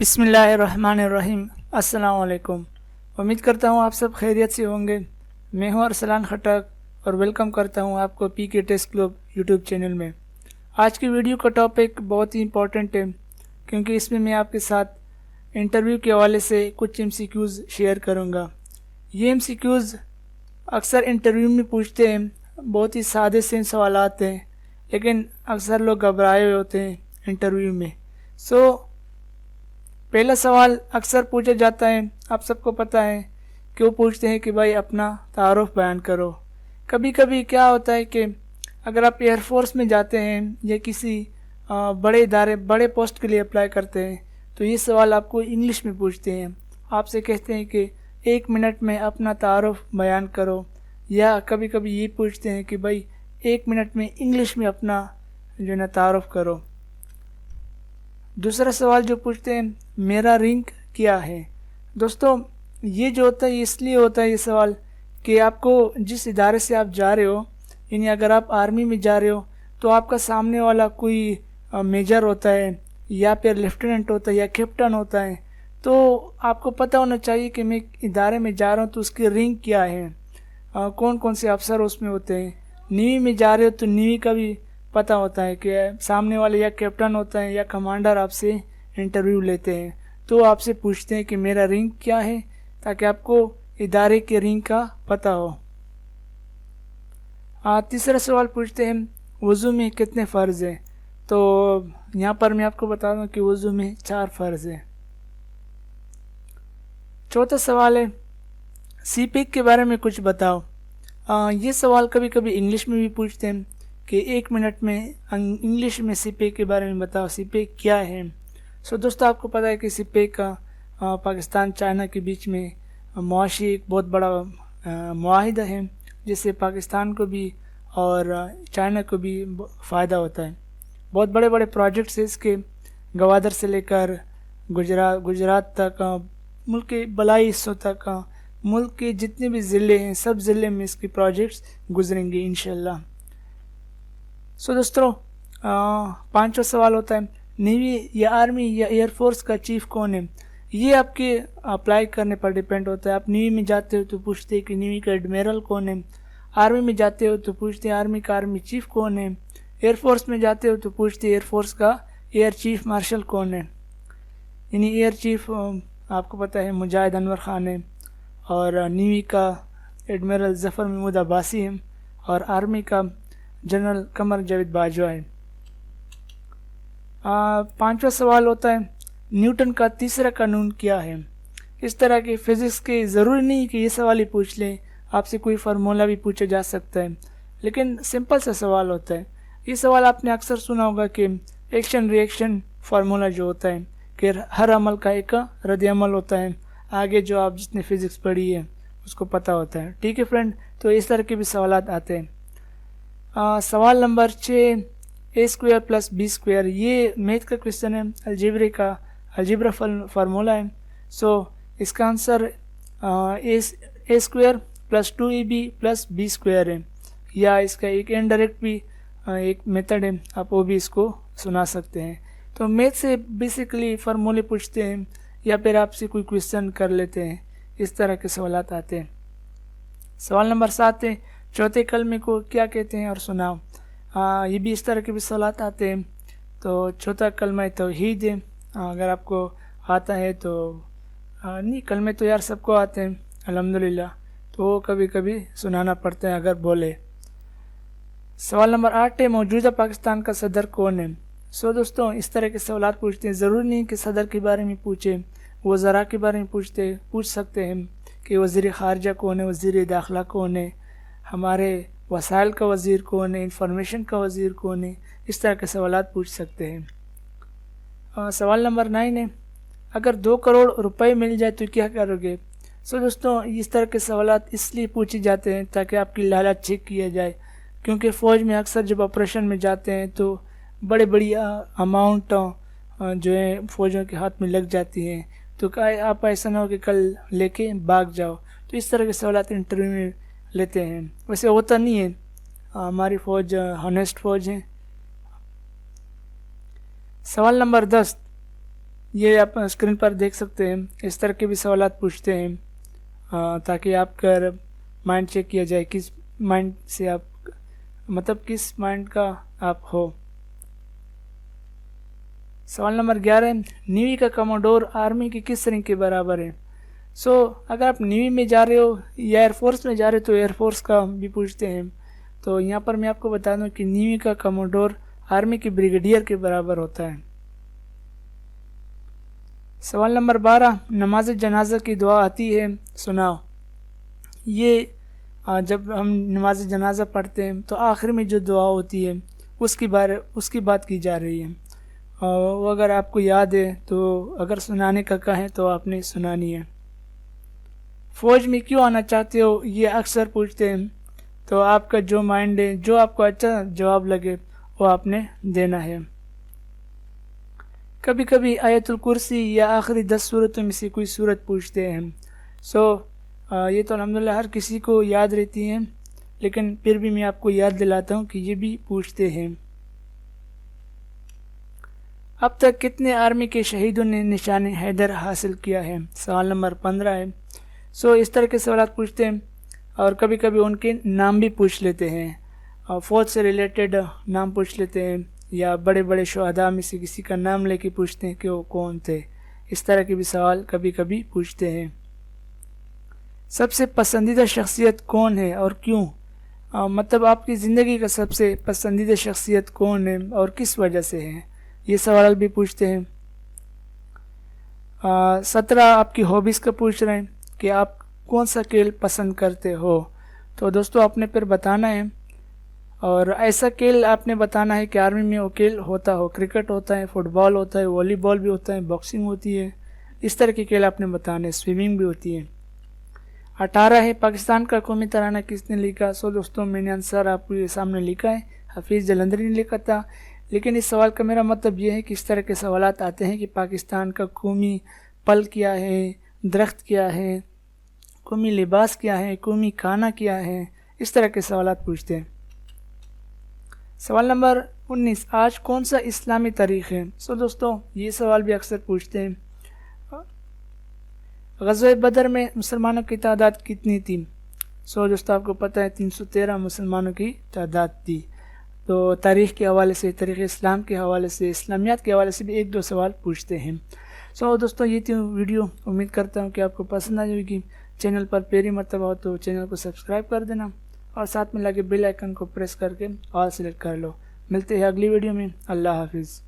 بسم اللہ الرحمن الرحیم۔ السلام علیکم۔ امید کرتا ہوں آپ سب خیریت سے ہوں گے۔ میں ہوں ارسلان خٹک اور ویلکم کرتا ہوں آپ کو پی کے ٹیسٹ کلب یوٹیوب چینل میں۔ آج کی ویڈیو کا ٹاپک بہت ہی امپورٹنٹ ہے کیونکہ اس میں آپ کے ساتھ انٹرویو کے حوالے سے کچھ MCQs شیئر کروں گا۔ یہ MCQs اکثر انٹرویو میں پوچھتے ہیں، بہت ہی سادے سے سوالات ہیں لیکن اکثر لوگ گھبرائے ہوئے ہوتے ہیں انٹرویو میں۔ پہلا سوال اکثر پوچھا جاتا ہے، آپ سب کو پتہ ہے کہ وہ پوچھتے ہیں کہ بھائی اپنا تعارف بیان کرو۔ کبھی کبھی کیا ہوتا ہے کہ اگر آپ ایئر فورس میں جاتے ہیں یا کسی بڑے ادارے بڑے پوسٹ کے لیے اپلائی کرتے ہیں تو یہ سوال آپ کو انگلش میں پوچھتے ہیں، آپ سے کہتے ہیں کہ 1 منٹ میں اپنا تعارف بیان کرو، یا کبھی کبھی یہ پوچھتے ہیں کہ بھائی 1 منٹ میں انگلش میں اپنا تعارف کرو۔ دوسرا سوال جو پوچھتے ہیں، میرا رینک کیا ہے؟ دوستو یہ جو ہوتا ہے اس لیے ہوتا ہے یہ سوال کہ آپ کو جس ادارے سے آپ جا رہے ہو، یعنی اگر آپ آرمی میں جا رہے ہو تو آپ کا سامنے والا کوئی میجر ہوتا ہے یا پھر لیفٹیننٹ ہوتا ہے یا کیپٹن ہوتا ہے، تو آپ کو پتہ ہونا چاہیے کہ میں ادارے میں جا رہا ہوں تو اس کی رینک کیا ہے، کون کون سے افسر اس میں ہوتے ہیں۔ نیوی میں جا رہے ہو تو نیوی کا بھی پتہ ہوتا ہے کہ سامنے والے یا کیپٹن ہوتا ہے یا کمانڈر آپ سے انٹرویو لیتے ہیں، تو آپ سے پوچھتے ہیں کہ میرا رینک کیا ہے، تاکہ آپ کو ادارے کے رینک کا پتہ ہو۔ تیسرا سوال پوچھتے ہیں، وضو میں کتنے فرض ہیں؟ تو یہاں پر میں آپ کو بتا دوں کہ وضو میں 4 فرض ہیں۔ چوتھا سوال ہے، سی پیک کے بارے میں کچھ بتاؤ۔ یہ سوال کبھی کبھی انگلش میں بھی پوچھتے ہیں کہ 1 منٹ میں انگلش میں سی پیک کے بارے میں بتاؤ، سی پیک کیا ہے۔ دوستو آپ کو پتہ ہے کہ سی پیک کا پاکستان چائنا کے بیچ میں معاشی ایک بہت بڑا معاہدہ ہے، جس سے پاکستان کو بھی اور چائنا کو بھی فائدہ ہوتا ہے۔ بہت بڑے بڑے پروجیکٹس ہیں اس کے، گوادر سے لے کر گجرات تک، ملک کے بلائی حصوں تک، ملک کے جتنے بھی ضلع ہیں سب ضلع میں اس کے پروجیکٹس گزریں گے انشاءاللہ۔ دوستو 5واں سوال ہوتا ہے، نیوی یا آرمی یا ایئر فورس کا چیف کون ہے؟ یہ آپ کے اپلائی کرنے پر ڈیپینڈ ہوتا ہے۔ آپ نیوی میں جاتے ہو تو پوچھتے ہیں کہ نیوی کا ایڈمیرل کون ہے، آرمی میں جاتے ہو تو پوچھتے ہیں آرمی کا آرمی چیف کون ہے، ایئر فورس میں جاتے ہو تو پوچھتے ہیں ایئر فورس کا ایئر چیف مارشل کون ہے۔ یعنی ایئر چیف آپ کو پتہ ہے مجاہد انور خان ہے، اور نیوی کا ایڈمیرل ظفر محمود عباسی ہے، اور آرمی کا جنرل قمر جاوید باجوہ ہے۔ 5واں سوال ہوتا ہے، نیوٹن کا تیسرا قانون کیا ہے؟ اس طرح کے فزکس کے ضروری نہیں کہ یہ سوال ہی پوچھ لیں، آپ سے کوئی فارمولہ بھی پوچھا جا سکتا ہے، لیکن سمپل سا سوال ہوتا ہے۔ یہ سوال آپ نے اکثر سنا ہوگا کہ ایکشن ری ایکشن فارمولہ جو ہوتا ہے کہ ہر عمل کا ایک رد عمل ہوتا ہے، آگے جو آپ جس نے فزکس پڑھی ہے اس کو پتہ ہوتا ہے۔ ٹھیک ہے فرینڈ، تو اس طرح کے بھی سوالات آتے ہیں۔ سوال نمبر 6، A² + B²، یہ میتھ کا کویسچن ہے، الجبرا فارمولہ ہے۔ اس کا آنسر A² + 2AB + B² ہے، یا اس کا ایک انڈائریکٹ بھی ایک میتھڈ ہے، آپ وہ بھی اس کو سنا سکتے ہیں۔ تو میتھ سے بیسیکلی فارمولے پوچھتے ہیں یا پھر آپ سے کوئی کویسچن کر لیتے ہیں، اس طرح کے سوالات آتے ہیں۔ سوال نمبر 7 ہے، چوتھے کلمے کو کیا کہتے ہیں اور سناؤ۔ یہ بھی اس طرح کے بھی سوالات آتے ہیں۔ تو چوتھا کلمہ توحید ہے، اگر آپ کو آتا ہے تو نہیں، کلمے تو یار سب کو آتے ہیں الحمدللہ، تو وہ کبھی کبھی سنانا پڑتا ہے اگر بولے۔ سوال نمبر 8 ہے، موجودہ پاکستان کا صدر کون ہے؟ دوستوں اس طرح کے سوالات پوچھتے ہیں، ضروری نہیں کہ صدر کے بارے میں پوچھیں، وزراء کے بارے میں پوچھ سکتے ہیں کہ وزیر خارجہ کون ہے، وزیر داخلہ کون ہے، ہمارے وسائل کا وزیر کون ہے، انفارمیشن کا وزیر کون ہے، اس طرح کے سوالات پوچھ سکتے ہیں۔ سوال نمبر 9 ہے، اگر 2 کروڑ روپے مل جائے تو کیا کرو گے؟ دوستوں اس طرح کے سوالات اس لیے پوچھے جاتے ہیں تاکہ آپ کی لالچ چیک کیا جائے، کیونکہ فوج میں اکثر جب آپریشن میں جاتے ہیں تو بڑی اماؤنٹ جو ہے فوجوں کے ہاتھ میں لگ جاتی ہیں، تو آپ ایسا نہ ہو کہ کل لے کے بھاگ جاؤ، تو اس طرح کے سوالات انٹرویو میں لیتے ہیں۔ ویسے ہوتا نہیں ہے، ہماری فوج ہانیسٹ فوج ہے۔ سوال نمبر 10، یہ آپ اسکرین پر دیکھ سکتے ہیں، اس طرح کے بھی سوالات پوچھتے ہیں تاکہ آپ کا مائنڈ چیک کیا جائے کس مائنڈ سے آپ مطلب کس مائنڈ کا آپ ہو۔ سوال نمبر 11 نیوی کا کموڈور آرمی کی کس رینک کے برابر ہے؟ اگر آپ نیوی میں جا رہے ہو یا ایئر فورس میں جا رہے ہو تو ایئر فورس کا بھی پوچھتے ہیں۔ تو یہاں پر میں آپ کو بتا دوں کہ نیوی کا کموڈور آرمی کے بریگیڈیئر کے برابر ہوتا ہے۔ سوال نمبر 12 نماز جنازہ کی دعا آتی ہے، سناؤ۔ یہ جب ہم نماز جنازہ پڑھتے ہیں تو آخر میں جو دعا ہوتی ہے اس کی بات کی جا رہی ہے، وہ اگر آپ کو یاد ہے تو اگر سنانے کا کہیں تو آپ نے سنانی ہے۔ فوج میں کیوں آنا چاہتے ہو یہ اکثر پوچھتے ہیں، تو آپ کا جو مائنڈ ہے، جو آپ کو اچھا جواب لگے وہ آپ نے دینا ہے۔ کبھی کبھی آیت الکرسی یا آخری 10 صورتوں میں سے کوئی صورت پوچھتے ہیں۔ یہ تو الحمدللہ ہر کسی کو یاد رہتی ہیں، لیکن پھر بھی میں آپ کو یاد دلاتا ہوں کہ یہ بھی پوچھتے ہیں۔ اب تک کتنے آرمی کے شہیدوں نے نشان حیدر حاصل کیا ہے؟ سوال نمبر 15 ہے۔ اس طرح کے سوالات پوچھتے ہیں اور کبھی کبھی ان کے نام بھی پوچھ لیتے ہیں، فوج سے ریلیٹڈ نام پوچھ لیتے ہیں، یا بڑے بڑے شہداء میں سے کسی کا نام لے کے پوچھتے ہیں کہ وہ کون تھے۔ اس طرح کے بھی سوال کبھی کبھی پوچھتے ہیں۔ سب سے پسندیدہ شخصیت کون ہے اور کیوں؟ مطلب آپ کی زندگی کا سب سے پسندیدہ شخصیت کون ہے اور کس وجہ سے ہے، یہ سوال بھی پوچھتے ہیں۔ 17 آپ کی ہابیز کا پوچھ رہے ہیں کہ آپ کون سا کھیل پسند کرتے ہو۔ تو دوستو آپ نے پھر بتانا ہے، اور ایسا کھیل آپ نے بتانا ہے کہ آرمی میں وہ کھیل ہوتا ہو، کرکٹ ہوتا ہے، فٹ بال ہوتا ہے، والی بال بھی ہوتا ہے، باکسنگ ہوتی ہے، اس طرح کے کھیل آپ نے بتانے، سوئمنگ بھی ہوتی ہے۔ 18 ہے پاکستان کا قومی ترانہ کس نے لکھا؟ دوستوں میں نے آنسر آپ کے سامنے لکھا ہے، حفیظ جلندری نے لکھا تھا۔ لیکن اس سوال کا میرا مطلب یہ ہے کہ اس طرح کے سوالات آتے ہیں کہ پاکستان کا قومی پھل کیا ہے، درخت کیا ہے، قومی لباس کیا ہے، قومی کھانا کیا ہے، اس طرح کے سوالات پوچھتے ہیں۔ سوال نمبر 19 آج کون سا اسلامی تاریخ ہے؟ دوستوں یہ سوال بھی اکثر پوچھتے ہیں۔ غزوہ بدر میں مسلمانوں کی تعداد کتنی تھی؟ دوستوں آپ کو پتہ ہے 313 مسلمانوں کی تعداد تھی۔ تو تاریخ کے حوالے سے، تاریخ اسلام کے حوالے سے، اسلامیات کے حوالے سے بھی 1-2 سوال پوچھتے ہیں۔ دوستوں یہ تھی ویڈیو، امید کرتا ہوں کہ آپ کو پسند آ جائے گی۔ چینل پر پہلی مرتبہ ہو تو چینل کو سبسکرائب کر دینا اور ساتھ میں لگے بیل آئیکن کو پریس کر کے آل سلیکٹ کر لو۔ ملتے ہیں اگلی ویڈیو میں۔ اللہ حافظ۔